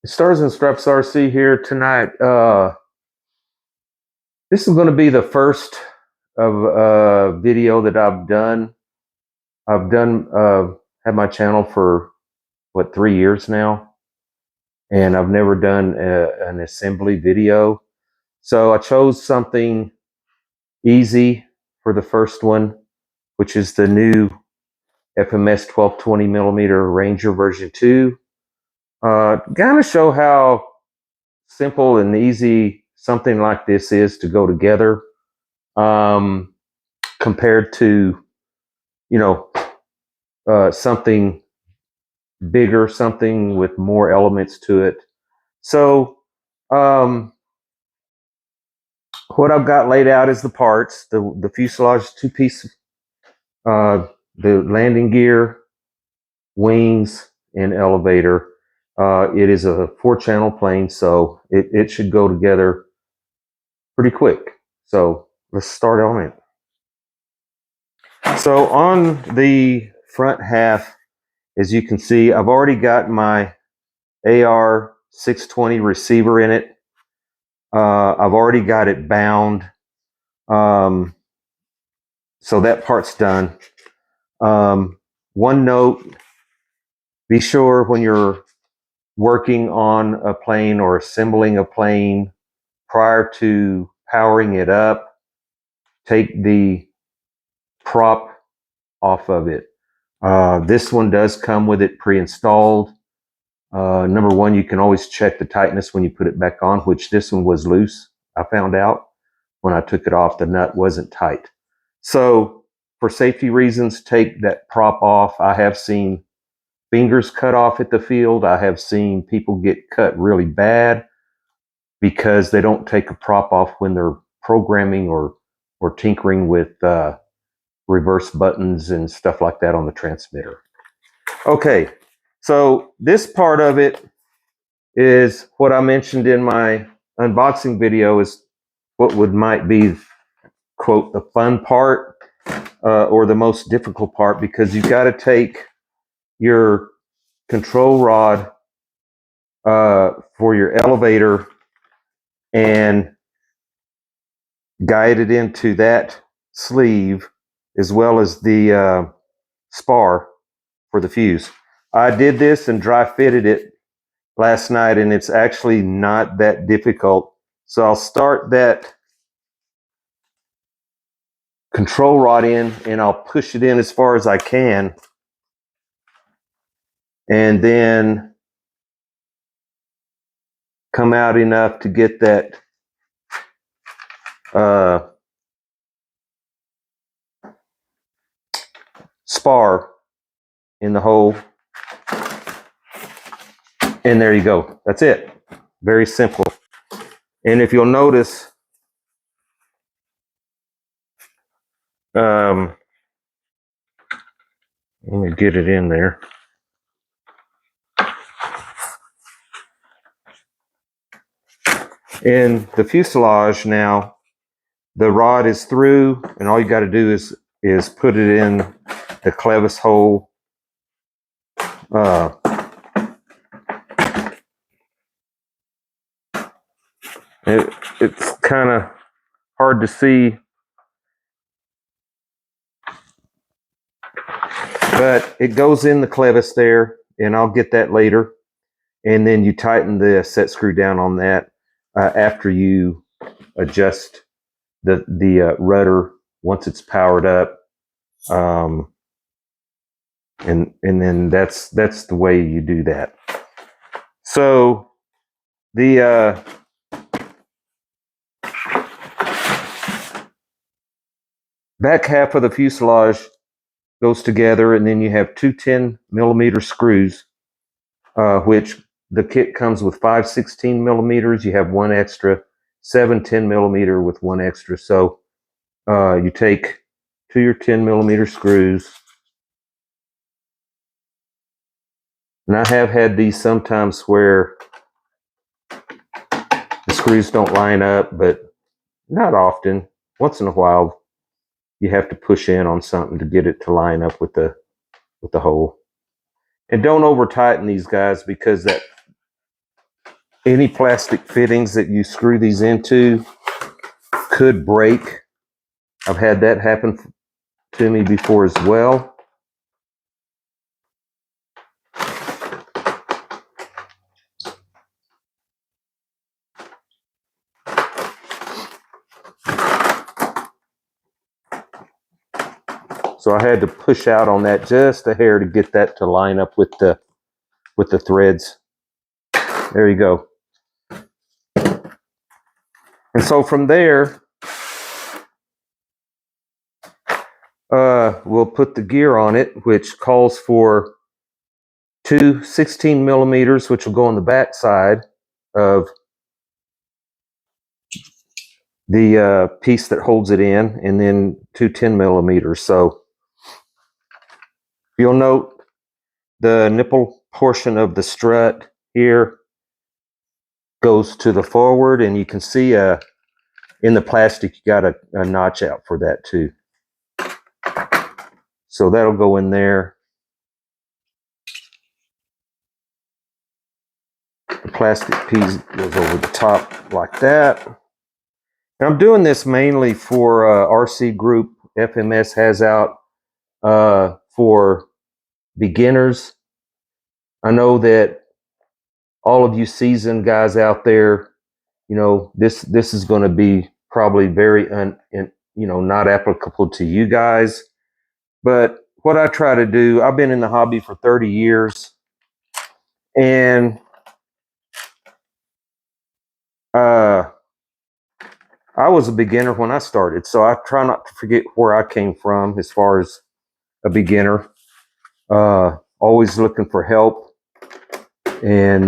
Stars and Straps RC here tonight. This is going to be the first of a video that I've done. Had my channel for 3 years now, and I've never done an assembly video. So I chose something easy for the first one, which is the new FMS 1220 millimeter Ranger version 2. Kind of show how simple and easy something like this is to go together, compared to, something bigger, something with more elements to it. So what I've got laid out is the parts, the fuselage, two-piece, the landing gear, wings, and elevator. It is a 4-channel plane, so it should go together pretty quick. So let's start on it. So on the front half, as you can see, I've already got my AR620 receiver in it. I've already got it bound. So that part's done. One note, be sure when you're working on a plane or assembling a plane, prior to powering it up, take the prop off of it. This one does come with it pre-installed. Number one, you can always check the tightness when you put it back on, which this one was loose. I found out when I took it off, the nut wasn't tight. So for safety reasons, take that prop off. I have seen fingers cut off at the field. I have seen people get cut really bad because they don't take a prop off when they're programming or tinkering with reverse buttons and stuff like that on the transmitter. Okay, so this part of it is what I mentioned in my unboxing video, is what might be, quote, the fun part, or the most difficult part, because you've got to take your control rod for your elevator and guide it into that sleeve, as well as the spar for the fuse. I did this and dry fitted it last night, and it's actually not that difficult. So I'll start that control rod in, and I'll push it in as far as I can, and then come out enough to get that spar in the hole, and there you go. That's it. Very simple. And if you'll notice, let me get it in there. In the fuselage now, the rod is through, and all you got to do is put it in the clevis hole. It's kind of hard to see, but it goes in the clevis there, and I'll get that later. And then you tighten the set screw down on that after you adjust the rudder once it's powered up, and then that's the way you do that. So the back half of the fuselage goes together, and then you have two 10mm screws, which the kit comes with 5 16mm. You have one extra, 7 10mm with one extra. So you take 2 your 10mm screws, and I have had these sometimes where the screws don't line up, but not often. Once in a while, you have to push in on something to get it to line up with the hole. And don't over tighten these guys, because any plastic fittings that you screw these into could break. I've had that happen to me before as well. So I had to push out on that just a hair to get that to line up with the threads. There you go. And so from there, we'll put the gear on it, which calls for two 16 millimeters, which will go on the back side of the piece that holds it in, and then two 10 millimeters. So you'll note the nipple portion of the strut here goes to the forward, and you can see in the plastic you got a notch out for that too. So that'll go in there. The plastic piece goes over the top like that. And I'm doing this mainly for RC Group. FMS has out for beginners. I know that all of you seasoned guys out there, you know, this is going to be probably very not applicable to you guys. But what I try to do, I've been in the hobby for 30 years, and I was a beginner when I started, so I try not to forget where I came from as far as a beginner. Always looking for help, and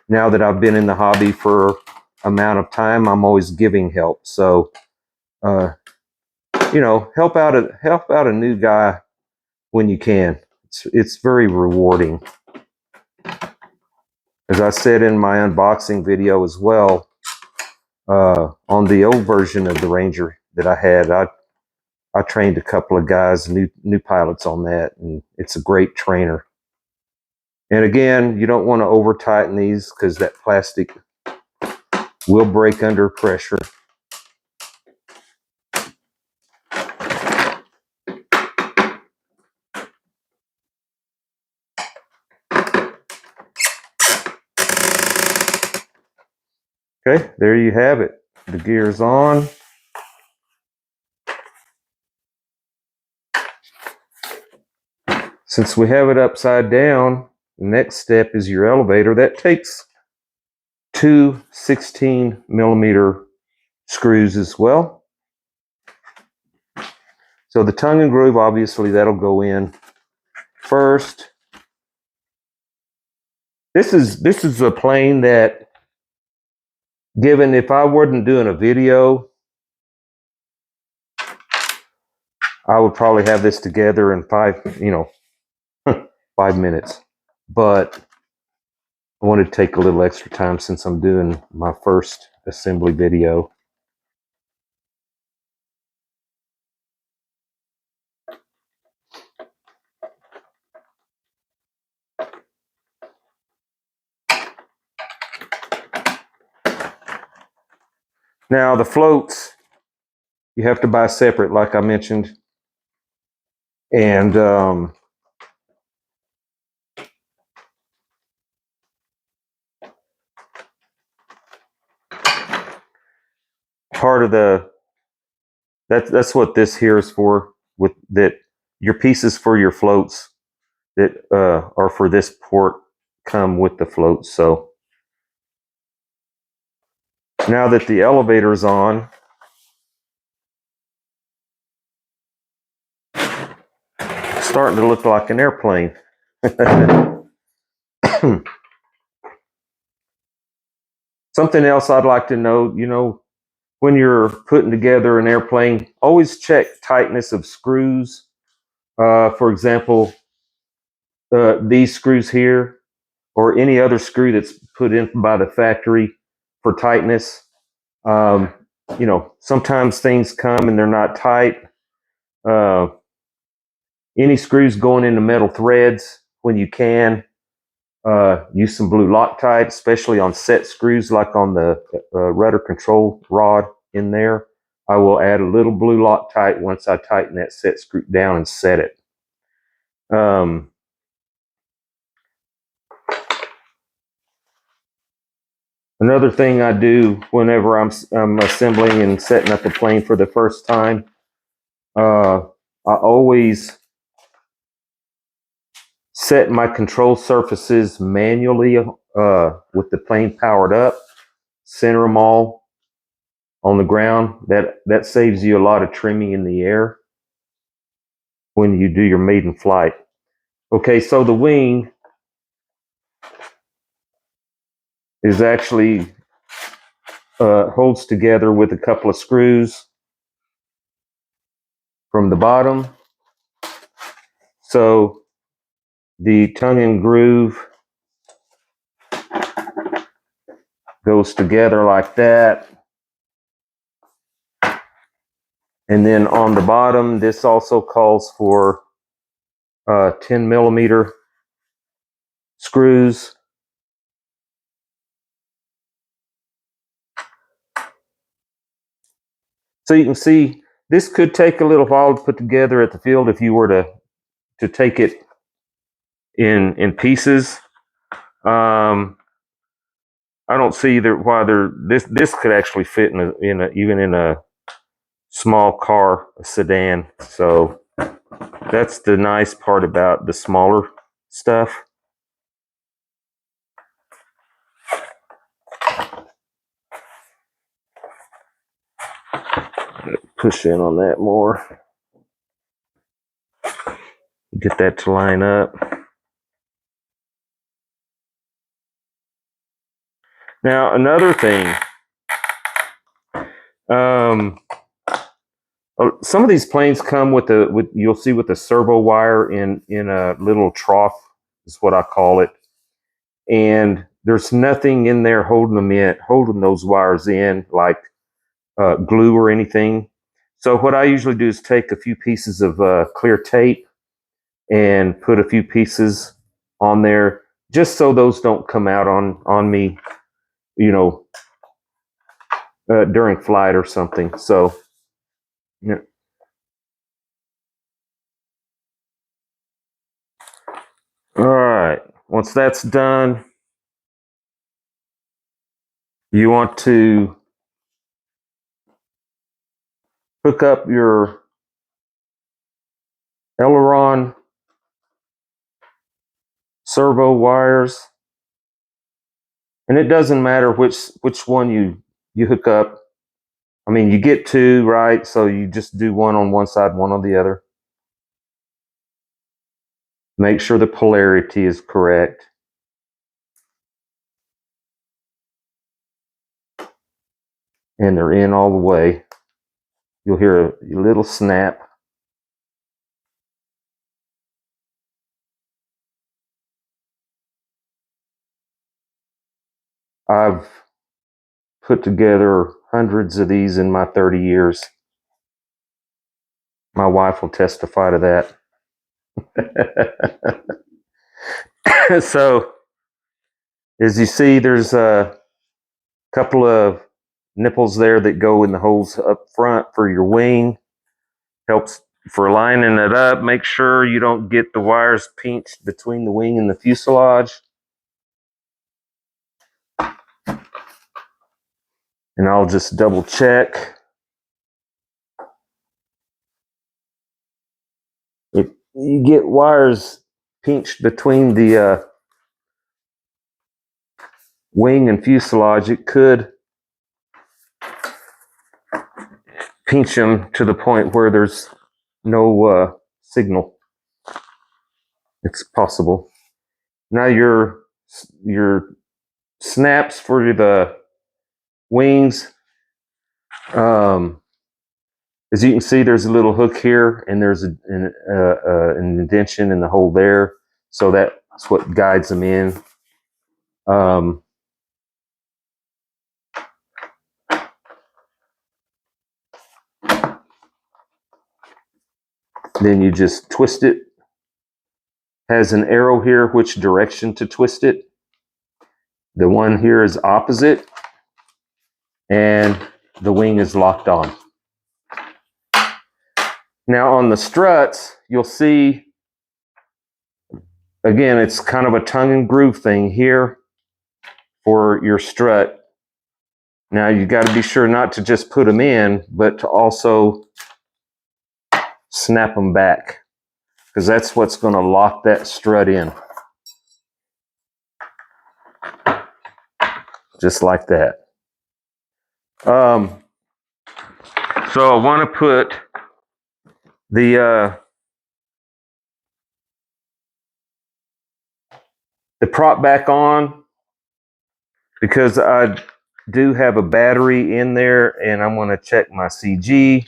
now that I've been in the hobby for amount of time, I'm always giving help. So, help out a new guy when you can. It's very rewarding. As I said in my unboxing video as well, on the old version of the Ranger that I had, I trained a couple of guys, new pilots on that, and it's a great trainer. And again, you don't want to over tighten these because that plastic will break under pressure. Okay, there you have it. The gear's on. Since we have it upside down, the next step is your elevator. That takes two 16 millimeter screws as well. So the tongue and groove, obviously, that'll go in first. This is a plane that, given if I wasn't doing a video, I would probably have this together in 5 minutes. But I wanted to take a little extra time since I'm doing my first assembly video. Now the floats, you have to buy separate, like I mentioned. And part of that's what this here is for, with that your pieces for your floats that are for this port come with the floats. So now that the elevator is on, it's starting to look like an airplane. Something else I'd like to know, when you're putting together an airplane, always check tightness of screws. For example, these screws here, or any other screw that's put in by the factory for tightness. Sometimes things come and they're not tight. Any screws going into metal threads when you can. use some blue Loctite, especially on set screws like on the rudder control rod in there. I will add a little blue Loctite once I tighten that set screw down and set it. Another thing I do whenever I'm assembling and setting up a plane for the first time, I always set my control surfaces manually with the plane powered up, center them all on the ground. That saves you a lot of trimming in the air when you do your maiden flight. Okay, so the wing is actually holds together with a couple of screws from the bottom. So the tongue and groove goes together like that. And then on the bottom, this also calls for 10 millimeter screws. So you can see this could take a little while to put together at the field if you were to take it in pieces. I don't see why this could actually fit even in a small car, a sedan. So that's the nice part about the smaller stuff. Push in on that more. Get that to line up. Now another thing, some of these planes come with you'll see with the servo wire in a little trough is what I call it, and there's nothing in there holding those wires in like glue or anything. So what I usually do is take a few pieces of clear tape and put a few pieces on there just so those don't come out on me, during flight or something. So, yeah. All right. Once that's done, you want to hook up your aileron servo wires, and it doesn't matter which one you hook up. I mean, you get two, right? So you just do one on one side, one on the other. Make sure the polarity is correct. And they're in all the way. You'll hear a little snap. I've put together hundreds of these in my 30 years. My wife will testify to that. So, as you see, there's a couple of nipples there that go in the holes up front for your wing. Helps for lining it up. Make sure you don't get the wires pinched between the wing and the fuselage. And I'll just double check. If you get wires pinched between the wing and fuselage, it could pinch them to the point where there's no signal. It's possible. Now your snaps for the wings, as you can see, there's a little hook here, and there's an indentation in the hole there, so that's what guides them in. Then you just twist it has an arrow here which direction to twist it. The one here is opposite, and the wing is locked on. Now on the struts, you'll see, again, it's kind of a tongue and groove thing here for your strut. Now you got to be sure not to just put them in, but to also snap them back, because that's what's going to lock that strut in. Just like that. So I want to put the prop back on, because I do have a battery in there, and I'm going to check my CG.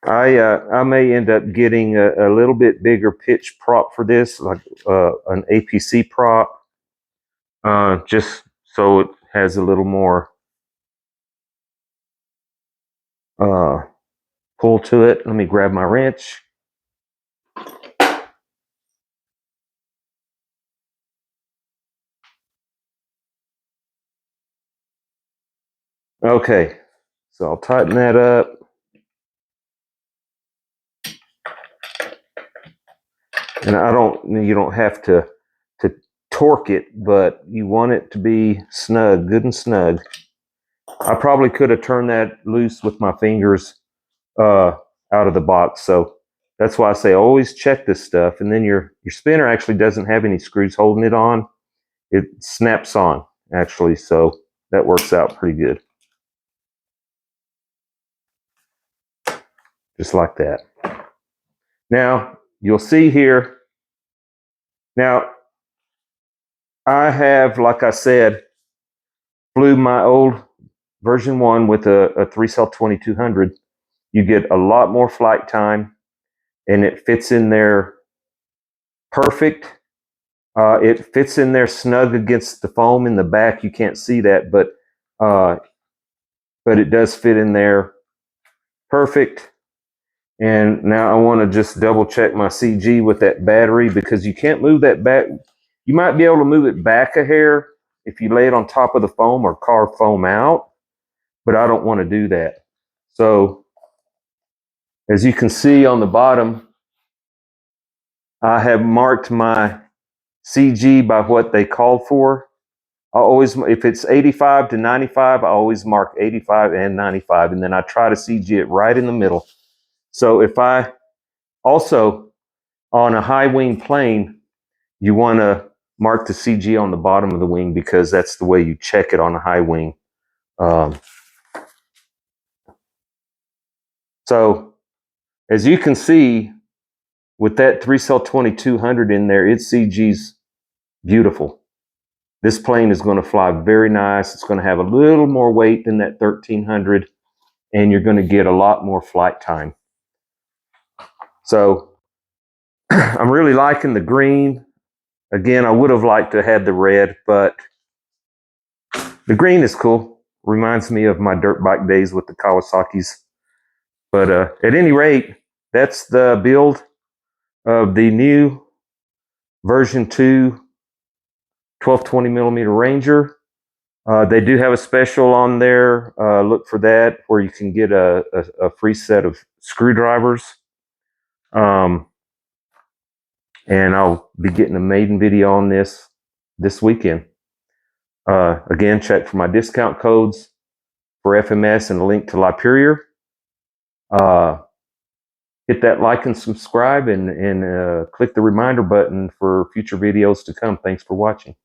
I may end up getting a little bit bigger pitch prop for this, like an APC prop, just so it has a little more pull to it. Let me grab my wrench. Okay, so I'll tighten that up. And you don't have to torque it, but you want it to be snug, good and snug. I probably could have turned that loose with my fingers out of the box. So that's why I say always check this stuff. And then your spinner actually doesn't have any screws holding it on. It snaps on, actually. So that works out pretty good. Just like that. Now, you'll see here. Now, I have, like I said, flew my old version 1 with a 3-cell 2200. You get a lot more flight time, and it fits in there perfect. It fits in there snug against the foam in the back. You can't see that, but it does fit in there perfect. And now I want to just double check my CG with that battery, because you can't move that back. You might be able to move it back a hair if you lay it on top of the foam or carve foam out, but I don't want to do that. So as you can see on the bottom, I have marked my CG by what they called for. I always, if it's 85 to 95, I always mark 85 and 95, and then I try to CG it right in the middle. So if I also, on a high wing plane, you want to mark the CG on the bottom of the wing, because that's the way you check it on a high wing. So as you can see, with that 3-cell 2200 in there, its CG's beautiful. This plane is going to fly very nice. It's going to have a little more weight than that 1300, and you're going to get a lot more flight time. So I'm really liking the green. Again, I would have liked to have the red, but the green is cool. Reminds me of my dirt bike days with the Kawasaki's. But at any rate, that's the build of the new version 2 1220 millimeter Ranger. They do have a special on there. Look for that, where you can get a free set of screwdrivers. And I'll be getting a maiden video on this weekend. Again, check for my discount codes for FMS and a link to Laperia. Hit that like and subscribe, and click the reminder button for future videos to come. Thanks for watching.